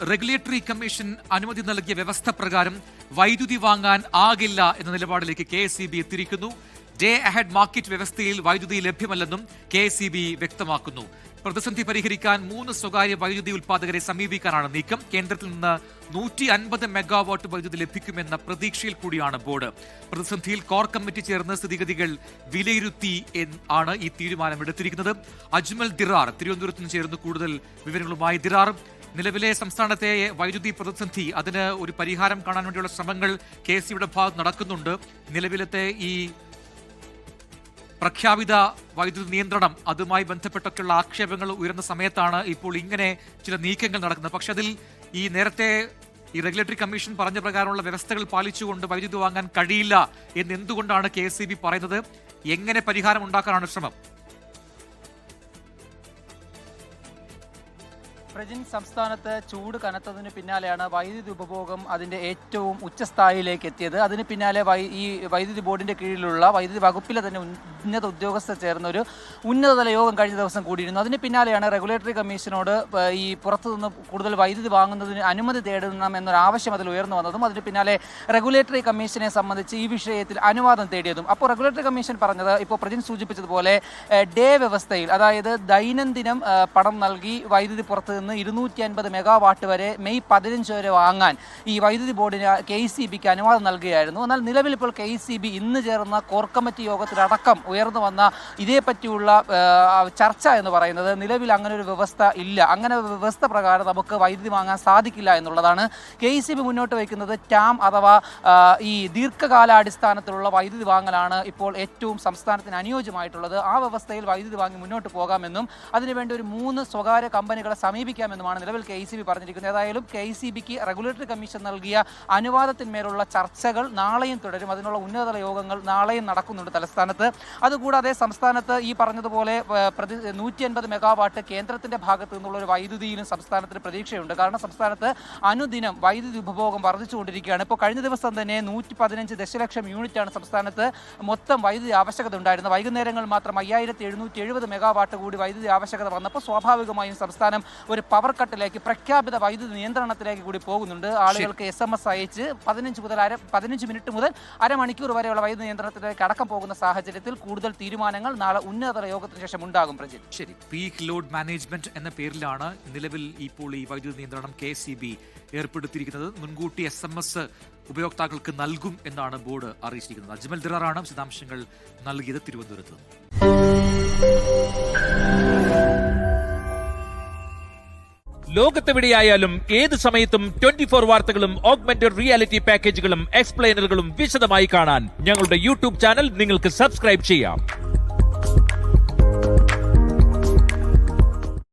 Regulatory commission അനുമതി നൽകിയ വ്യവസ്ഥ പ്രകാരം വൈദ്യുതി വാങ്ങാൻ ആകില്ല എന്ന നിലപാടിലേക്ക് KSEB എത്തിയിരിക്കുന്നു. ഡേ അഹെഡ് മാർക്കറ്റ് വ്യവസ്ഥയിൽ വൈദ്യുതി ലഭ്യമല്ലെന്നും KSEB വ്യക്തമാക്കുന്നു. പ്രതിസന്ധി പരിഹരിക്കാൻ 3 സ്വകാര്യ വൈദ്യുതി ഉൽപ്പാദകരെ സമീപിക്കാനാണ് നീക്കം. കേന്ദ്രത്തിൽ നിന്ന് 150 മെഗാവാട്ട് വൈദ്യുതി ലഭിക്കുമെന്ന പ്രതീക്ഷയിൽ കൂടിയാണ് ബോർഡ്. പ്രതിസന്ധിയിൽ കോർ കമ്മിറ്റി ചേർന്ന് സ്ഥിതിഗതികൾ വിലയിരുത്തി ആണ് ഈ തീരുമാനമെടുത്തിരിക്കുന്നത്. അജ്മൽ ദിറാർ തിരുവനന്തപുരത്ത് നിന്ന് ചേർന്ന് കൂടുതൽ വിവരങ്ങളുമായി. ദിറാർ, നിലവിലെ സംസ്ഥാനത്തെ വൈദ്യുതി പ്രതിസന്ധി, അതിന് ഒരു പരിഹാരം കാണാൻ വേണ്ടിയുള്ള ശ്രമങ്ങൾ KSEBിയുടെ ഭാഗത്ത് നടക്കുന്നുണ്ട്. നിലവിലത്തെ ഈ പ്രഖ്യാപിത വൈദ്യുതി നിയന്ത്രണം, അതുമായി ബന്ധപ്പെട്ടൊക്കെയുള്ള ആക്ഷേപങ്ങൾ ഉയർന്ന സമയത്താണ് ഇപ്പോൾ ഇങ്ങനെ ചില നീക്കങ്ങൾ നടക്കുന്നത്. പക്ഷെ അതിൽ ഈ നേരത്തെ ഈ റെഗുലേറ്ററി കമ്മീഷൻ പറഞ്ഞ പ്രകാരമുള്ള വ്യവസ്ഥകൾ പാലിച്ചുകൊണ്ട് വൈദ്യുതി വാങ്ങാൻ കഴിയില്ല എന്ന് എന്തുകൊണ്ടാണ് KSEB പറയുന്നത്? എങ്ങനെ പരിഹാരം ഉണ്ടാക്കാനാണ് ശ്രമം? സംസ്ഥാനത്ത് ചൂട് കനത്തതിന് പിന്നാലെയാണ് വൈദ്യുതി ഉപഭോഗം അതിൻ്റെ ഏറ്റവും ഉച്ചസ്ഥായിലേക്ക് എത്തിയത്. അതിന് പിന്നാലെ ഈ വൈദ്യുതി ബോർഡിൻ്റെ കീഴിലുള്ള വൈദ്യുതി വകുപ്പിലെ തന്നെ ഉന്നത ഉദ്യോഗസ്ഥർ ചേർന്ന ഒരു ഉന്നതതല യോഗം കഴിഞ്ഞ ദിവസം കൂടിയിരുന്നു. അതിന് പിന്നാലെയാണ് റെഗുലേറ്ററി കമ്മീഷനോട് ഈ പുറത്തുനിന്ന് കൂടുതൽ വൈദ്യുതി വാങ്ങുന്നതിന് അനുമതി തേടണം എന്നൊരു ആവശ്യം അതിൽ ഉയർന്നു വന്നതും അതിന് പിന്നാലെ റെഗുലേറ്ററി കമ്മീഷനെ സംബന്ധിച്ച് ഈ വിഷയത്തിൽ അനുവാദം തേടിയതും. അപ്പോൾ റെഗുലേറ്ററി കമ്മീഷൻ പറഞ്ഞത്, ഇപ്പോൾ പ്രജിൻ സൂചിപ്പിച്ചതുപോലെ ഡേ വ്യവസ്ഥയിൽ, അതായത് ദൈനംദിനം പണം നൽകി വൈദ്യുതി പുറത്ത് നിന്ന് 250 മെഗാവാട്ട് വരെ മെയ് 15 വരെ വാങ്ങാൻ ഈ വൈദ്യുതി ബോർഡിന് KSEBക്ക് അനുവാദം നൽകുകയായിരുന്നു. എന്നാൽ നിലവിൽ ഇപ്പോൾ KSEB ഇന്ന് ചേർന്ന കോർ കമ്മിറ്റി യോഗത്തിലടക്കം ഉയർന്നു വന്ന ഇതേപ്പറ്റിയുള്ള ചർച്ച എന്ന് പറയുന്നത്, നിലവിൽ അങ്ങനെ ഒരു വ്യവസ്ഥ ഇല്ല, അങ്ങനെ വ്യവസ്ഥ പ്രകാരം നമുക്ക് വൈദ്യുതി വാങ്ങാൻ സാധിക്കില്ല എന്നുള്ളതാണ്. KSEB മുന്നോട്ട് വയ്ക്കുന്നത് TAM അഥവാ ഈ ദീർഘകാലാടിസ്ഥാനത്തിലുള്ള വൈദ്യുതി വാങ്ങലാണ് ഇപ്പോൾ ഏറ്റവും സംസ്ഥാനത്തിന് അനുയോജ്യമായിട്ടുള്ളത്. ആ വ്യവസ്ഥയിൽ വൈദ്യുതി വാങ്ങി മുന്നോട്ട് പോകാമെന്നും അതിനുവേണ്ടി ഒരു 3 സ്വകാര്യ കമ്പനികളെ സമീപിക്കാമെന്നുമാണ് നിലവിൽ KSEB പറഞ്ഞിരിക്കുന്നത്. ഏതായാലും KSEBക്ക് റെഗുലേറ്ററി കമ്മീഷൻ നൽകിയ അനുവാദത്തിന്മേലുള്ള ചർച്ചകൾ നാളെയും തുടരും. അതിനുള്ള ഉന്നതതല യോഗങ്ങൾ നാളെയും നടക്കുന്നുണ്ട് തലസ്ഥാനത്ത്. അതുകൂടാതെ സംസ്ഥാനത്ത് ഈ പറഞ്ഞതുപോലെ 150 മെഗാവാട്ട് കേന്ദ്രത്തിന്റെ ഭാഗത്തു നിന്നുള്ള ഒരു വൈദ്യുതിയിലും സംസ്ഥാനത്തിന് പ്രതീക്ഷയുണ്ട്. കാരണം സംസ്ഥാനത്ത് അനുദിനം വൈദ്യുതി ഉപഭോഗം വർദ്ധിച്ചുകൊണ്ടിരിക്കുകയാണ്. ഇപ്പോൾ കഴിഞ്ഞ ദിവസം തന്നെ 115 ദശലക്ഷം യൂണിറ്റാണ് സംസ്ഥാനത്ത് മൊത്തം വൈദ്യുതി ആവശ്യകത ഉണ്ടായിരുന്നത്. വൈകുന്നേരങ്ങൾ മാത്രം 5770 മെഗാവാട്ട് കൂടി വൈദ്യുതി ആവശ്യകത വന്നപ്പോൾ സ്വാഭാവികമായും സംസ്ഥാനം ഒരു പവർ കട്ടിലേക്ക്, പ്രഖ്യാപിത വൈദ്യുതി നിയന്ത്രണത്തിലേക്ക് കൂടി പോകുന്നുണ്ട്. ആളുകൾക്ക് SMS അയച്ച് 15 മിനിറ്റ് മുതൽ അരമണിക്കൂർ വരെയുള്ള വൈദ്യുതി നിയന്ത്രണത്തിലേക്ക് അടക്കം പോകുന്ന സാഹചര്യത്തിൽ കൂടുതൽ തീരുമാനങ്ങൾ നാളെ ഉന്നതതല യോഗത്തിന് ശേഷം ഉണ്ടാകും. പ്രജിത്, ശരി. പീക്ക് ലോഡ് മാനേജ്മെന്റ് എന്ന പേരിലാണ് നിലവിൽ ഇപ്പോൾ ഈ വൈദ്യുതി നിയന്ത്രണം KSEB ഏർപ്പെടുത്തിയിരിക്കുന്നത്. മുൻകൂട്ടി SMS ഉപയോക്താക്കൾക്ക് നൽകും എന്നാണ് ബോർഡ് അറിയിച്ചിരിക്കുന്നത്. അജ്മൽ ദിറാറാണ് വിശദാംശങ്ങൾ നൽകിയത് തിരുവനന്തപുരത്ത്. ലോകത്തെവിടെയായാലും ഏത് സമയത്തും 24 വാർത്തകളും ഓഗ്മെന്റഡ് റിയാലിറ്റി പാക്കേജുകളും എക്സ്പ്ലെയിനറുകളും വിശദമായി കാണാൻ ഞങ്ങളുടെ YouTube ചാനൽ നിങ്ങൾക്ക് സബ്സ്ക്രൈബ് ചെയ്യാം.